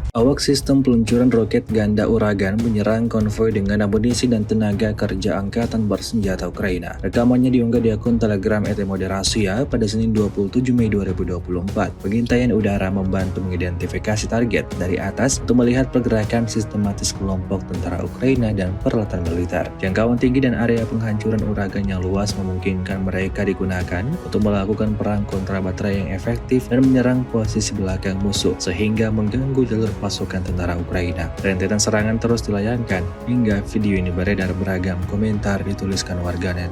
Awak sistem peluncuran roket ganda Uragan menyerang konvoi dengan amunisi dan tenaga kerja Angkatan Bersenjata Ukraina. Rekamannya diunggah di akun Telegram @moderasia pada Senin 27 Mei 2024. Pengintaian udara membantu mengidentifikasi target dari atas untuk melihat pergerakan sistematis kelompok tentara Ukraina dan peralatan militer. Jangkauan tinggi dan area penghancuran Uragan yang luas memungkinkan mereka digunakan untuk melakukan perang kontra baterai yang efektif dan menyerang posisi belakang musuh, sehingga mengganggu jalur pasukan tentara Ukraina. Rentetan serangan terus dilayangkan hingga video ini beredar, beragam komentar dituliskan warganet.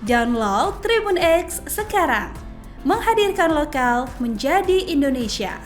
Download Tribun X sekarang, menghadirkan lokal menjadi Indonesia.